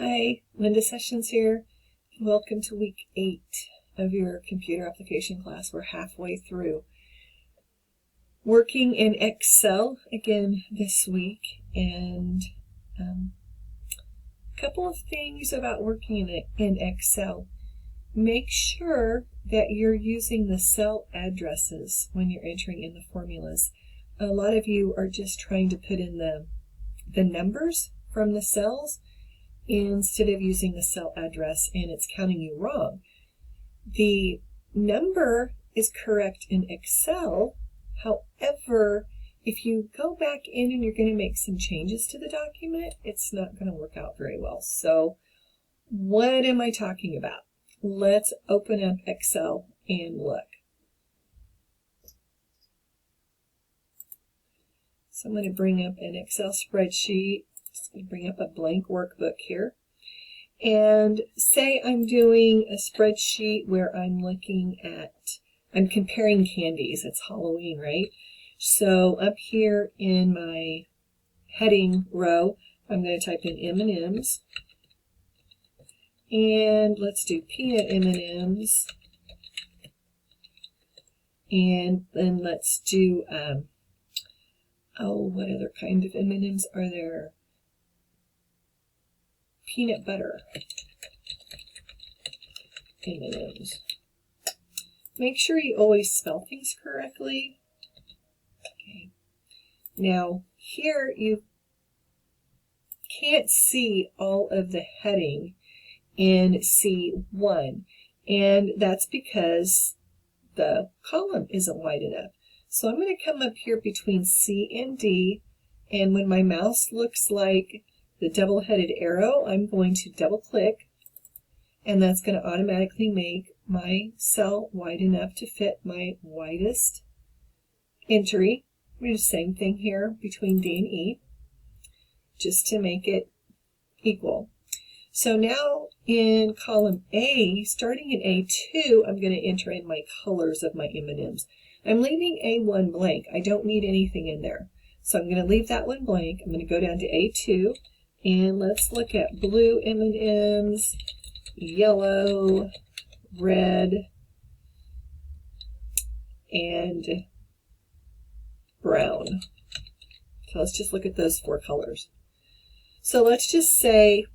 Hi, Linda Sessions here. Welcome to week 8 of your computer application class. We're halfway through. Working in Excel again this week, and a couple of things about working in Excel. Make sure that you're using the cell addresses when you're entering in the formulas. A lot of you are just trying to put in the numbers from the cells instead of using the cell address, and it's counting you wrong. The number is correct in Excel. However, if you go back in and you're going to make some changes to the document, it's not going to work out very well. So what am I talking about? Let's open up Excel and look. So I'm going to bring up an Excel spreadsheet. Just going to bring up a blank workbook here. And say I'm doing a spreadsheet where I'm comparing candies. It's Halloween, right? So up here in my heading row, I'm going to type in M&Ms. And let's do peanut M&Ms. And then let's do, what other kind of M&Ms are there? Peanut butter M&Ms. Make sure you always spell things correctly. Okay. Now, here you can't see all of the heading in C1, and that's because the column isn't wide enough. So I'm going to come up here between C and D, and when my mouse looks like the double-headed arrow, I'm going to double-click, and that's going to automatically make my cell wide enough to fit my widest entry. I'm going to do the same thing here between D and E, just to make it equal. So now in column A, starting in A2, I'm going to enter in my colors of my M&Ms. I'm leaving A1 blank. I don't need anything in there. So I'm going to leave that one blank. I'm going to go down to A2, and let's look at blue M&Ms, yellow, red, and brown. So let's just look at those 4 colors. So let's just say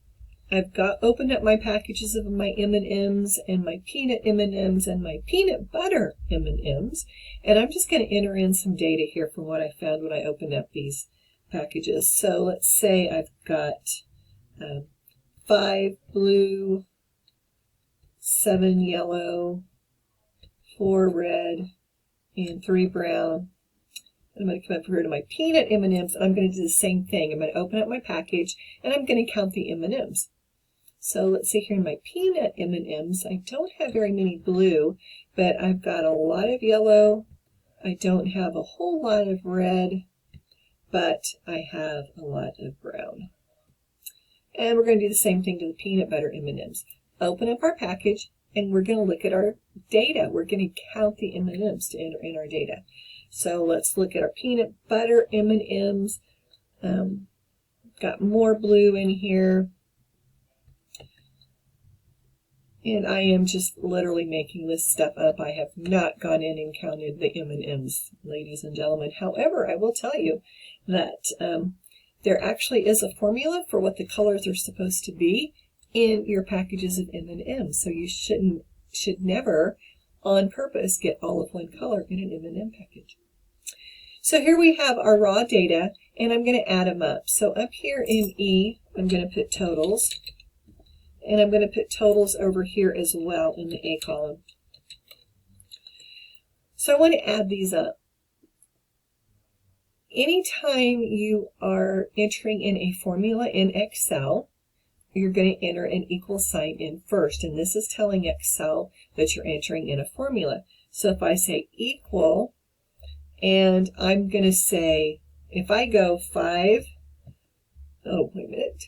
I've opened up my packages of my M&Ms and my peanut M&Ms and my peanut butter M&Ms, and I'm just going to enter in some data here from what I found when I opened up these packages. So let's say I've got 5 blue, 7 yellow, 4 red, and 3 brown. I'm going to come up here to my peanut M&Ms, and I'm going to do the same thing. I'm going to open up my package, and I'm going to count the M&Ms. So let's see here in my peanut M&Ms, I don't have very many blue, but I've got a lot of yellow. I don't have a whole lot of red, but I have a lot of brown. And we're going to do the same thing to the peanut butter M&Ms. Open up our package, and we're going to look at our data. We're going to count the M&Ms to enter in our data. So let's look at our peanut butter M&Ms. Got more blue in here. And I am just literally making this stuff up. I have not gone in and counted the M&Ms, ladies and gentlemen. However, I will tell you that there actually is a formula for what the colors are supposed to be in your packages of M&Ms. So you should never, on purpose, get all of one color in an M&M package. So here we have our raw data, and I'm going to add them up. So up here in E, I'm going to put totals. And I'm going to put totals over here as well in the A column. So I want to add these up. Anytime you are entering in a formula in Excel, you're going to enter an equal sign in first. And this is telling Excel that you're entering in a formula. So if I say equal, and I'm going to say, if I go 5, oh, wait a minute,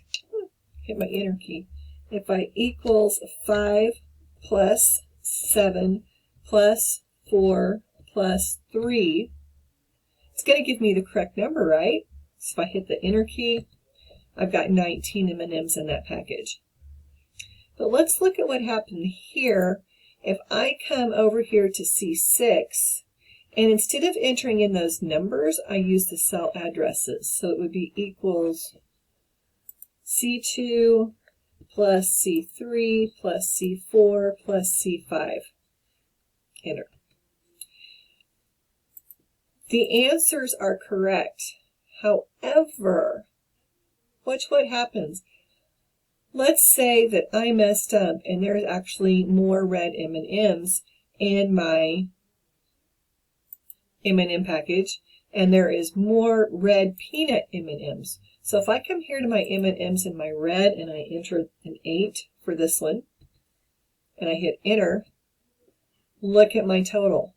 hit my enter key. If I equals 5 plus 7 plus 4 plus 3, it's going to give me the correct number, right? So if I hit the enter key, I've got 19 M&Ms in that package. But let's look at what happened here. If I come over here to C6, and instead of entering in those numbers, I use the cell addresses. So it would be equals C2 plus C3 plus C4 plus C5. Enter. The answers are correct. However, watch what happens. Let's say that I messed up and there's actually more red M&Ms in my M&M package, and there is more red peanut M&Ms. So if I come here to my M&Ms in my red and I enter an 8 for this one, and I hit enter, look at my total.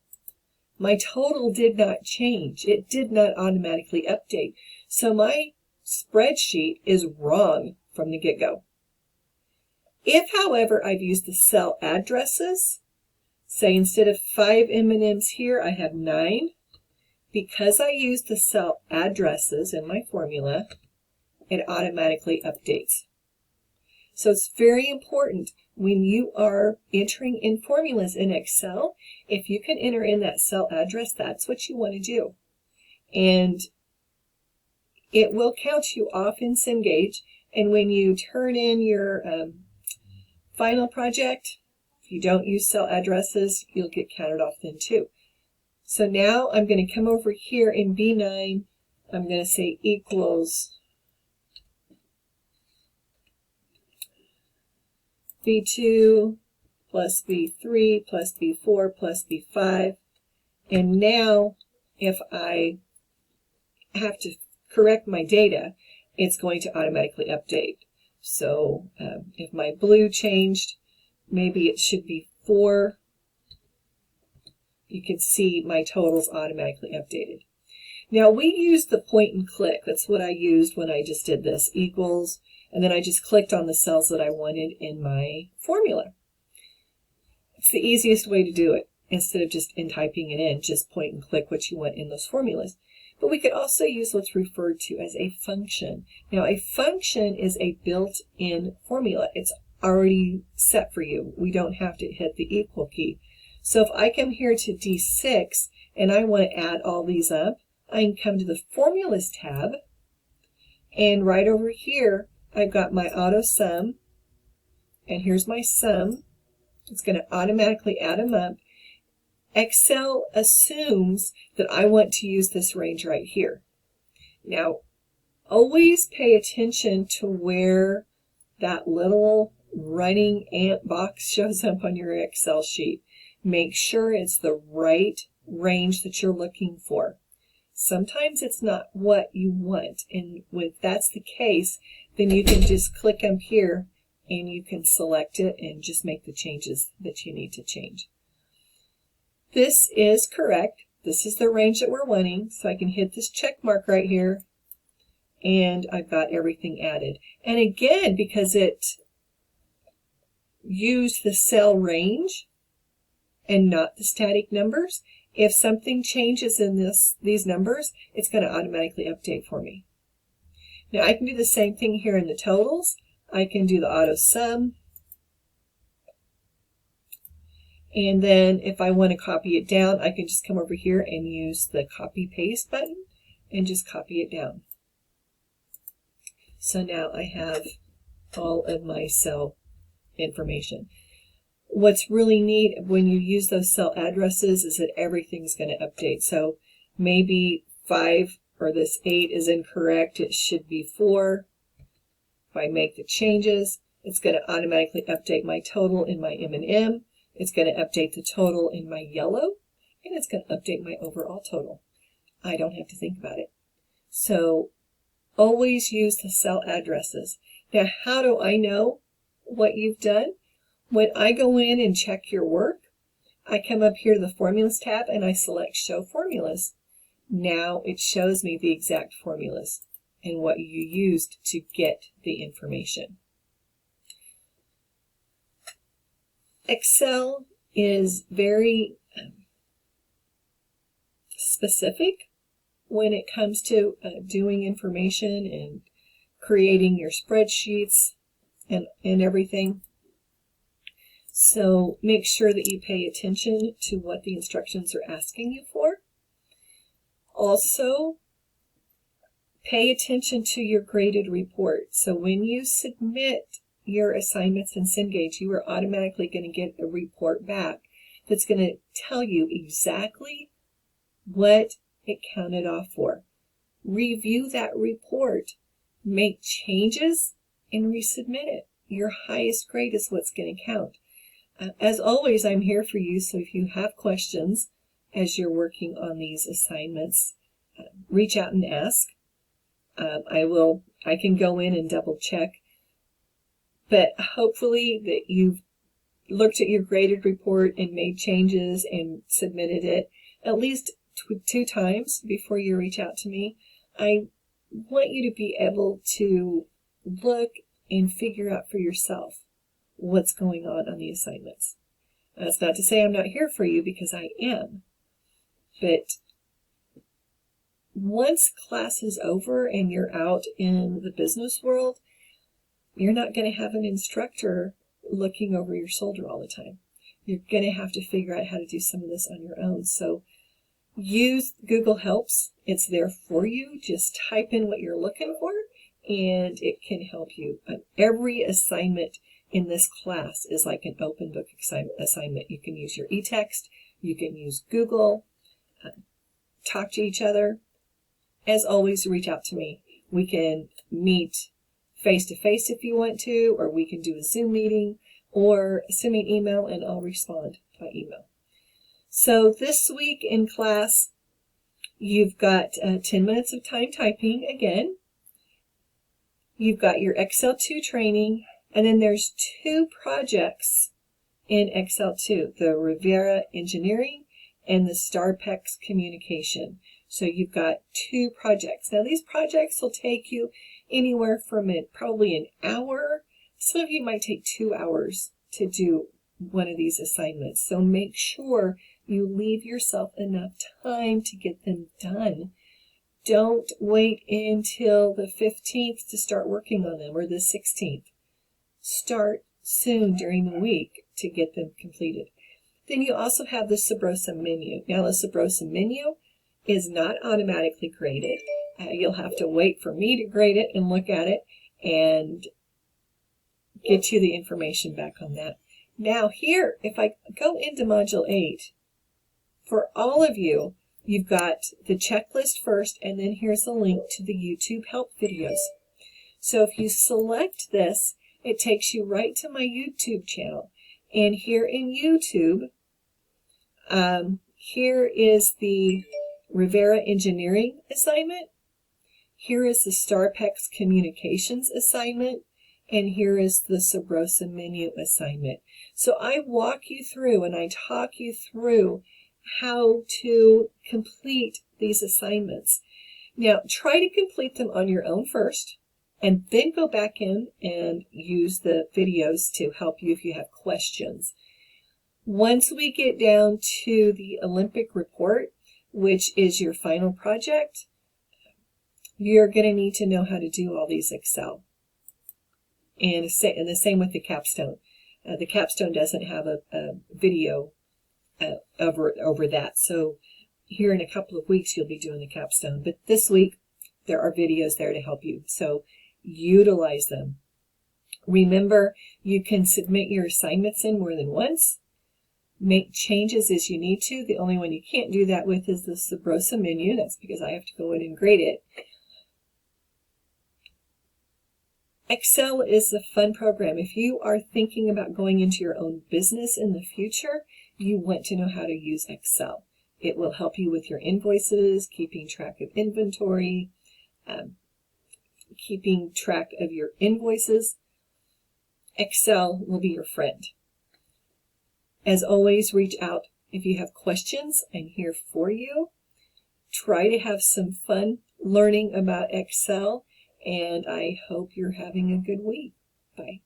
My total did not change. It did not automatically update. So my spreadsheet is wrong from the get-go. If, however, I've used the cell addresses, say instead of 5 M&Ms here, I have 9, because I used the cell addresses in my formula, it automatically updates. So it's very important when you are entering in formulas in Excel, if you can enter in that cell address, that's what you want to do. And it will count you off in Cengage, and when you turn in your final project, if you don't use cell addresses, you'll get counted off then too. So now I'm going to come over here in B9, I'm going to say equals B2 plus B3 plus B4 plus B5. And now if I have to correct my data, it's going to automatically update. So if my blue changed, maybe it should be 4. You can see my totals automatically updated. Now we used the point and click. That's what I used when I just did this, equals, and then I just clicked on the cells that I wanted in my formula. It's the easiest way to do it. Instead of just typing it in, just point and click what you want in those formulas. But we could also use what's referred to as a function. Now a function is a built-in formula. It's already set for you. We don't have to hit the equal key. So if I come here to D6 and I want to add all these up, I can come to the Formulas tab, and right over here I've got my auto sum, and here's my sum. It's going to automatically add them up. Excel assumes that I want to use this range right here. Now, always pay attention to where that little running ant box shows up on your Excel sheet. Make sure it's the right range that you're looking for. Sometimes it's not what you want, and if that's the case, then you can just click up here and you can select it and just make the changes that you need to change. This is correct. This is the range that we're wanting, so I can hit this check mark right here, and I've got everything added. And again, because it used the cell range and not the static numbers, if something changes in these numbers, it's going to automatically update for me. Now I can do the same thing here in the totals. I can do the auto sum. And then if I want to copy it down, I can just come over here and use the copy paste button and just copy it down. So now I have all of my cell information. What's really neat when you use those cell addresses is that everything's going to update. So maybe 5 or this 8 is incorrect. It should be 4. If I make the changes, it's going to automatically update my total in my M&M. It's going to update the total in my yellow, and it's going to update my overall total. I don't have to think about it. So always use the cell addresses. Now, how do I know what you've done? When I go in and check your work, I come up here to the Formulas tab and I select Show Formulas. Now it shows me the exact formulas and what you used to get the information. Excel is very specific when it comes to doing information and creating your spreadsheets and everything. So make sure that you pay attention to what the instructions are asking you for. Also, pay attention to your graded report. So when you submit your assignments in Cengage, you are automatically going to get a report back that's going to tell you exactly what it counted off for. Review that report, make changes, and resubmit it. Your highest grade is what's going to count. As always, I'm here for you, so if you have questions as you're working on these assignments, reach out and ask. I can go in and double check, but hopefully that you've looked at your graded report and made changes and submitted it at least two times before you reach out to me. I want you to be able to look and figure out for yourself what's going on the assignments. That's not to say I'm not here for you, because I am. But once class is over and you're out in the business world, you're not going to have an instructor looking over your shoulder all the time. You're going to have to figure out how to do some of this on your own. So use Google Helps. It's there for you. Just type in what you're looking for, and it can help you. Every assignment in this class is like an open book assignment. You can use your e-text. You can use Google. Talk to each other. As always, reach out to me. We can meet face-to-face if you want to, or we can do a Zoom meeting, or send me an email and I'll respond by email. So this week in class, you've got 10 minutes of time typing again. You've got your Excel 2 training, and then there's 2 projects in Excel 2, the Rivera Engineering and the StarPex Communication. So you've got 2 projects. Now these projects will take you anywhere from probably an hour. Some of you might take 2 hours to do one of these assignments. So make sure you leave yourself enough time to get them done. Don't wait until the 15th to start working on them, or the 16th. Start soon during the week to get them completed. Then you also have the Sabrosa menu. Now the Sabrosa menu is not automatically graded. You'll have to wait for me to grade it and look at it and get you the information back on that. Now here, if I go into Module 8, for all of you, you've got the checklist first, and then here's a link to the YouTube help videos. So if you select this, it takes you right to my YouTube channel. And here in YouTube, here is the Rivera Engineering assignment. Here is the StarPex Communications assignment. And here is the Sabrosa menu assignment. So I walk you through and I talk you through how to complete these assignments. Now, try to complete them on your own first, and then go back in and use the videos to help you if you have questions. Once we get down to the Olympic report, which is your final project, you're going to need to know how to do all these Excel. And the same with the capstone. The capstone doesn't have a video over that. So here in a couple of weeks, you'll be doing the capstone. But this week, there are videos there to help you. So utilize them. Remember, you can submit your assignments in more than once. Make changes as you need to. The only one you can't do that with is the Sabrosa menu. That's because I have to go in and grade it. Excel is a fun program. If you are thinking about going into your own business in the future, you want to know how to use Excel. It will help you with your invoices, keeping track of inventory, keeping track of your invoices. Excel will be your friend. As always, reach out if you have questions. I'm here for you. Try to have some fun learning about Excel, and I hope you're having a good week. Bye.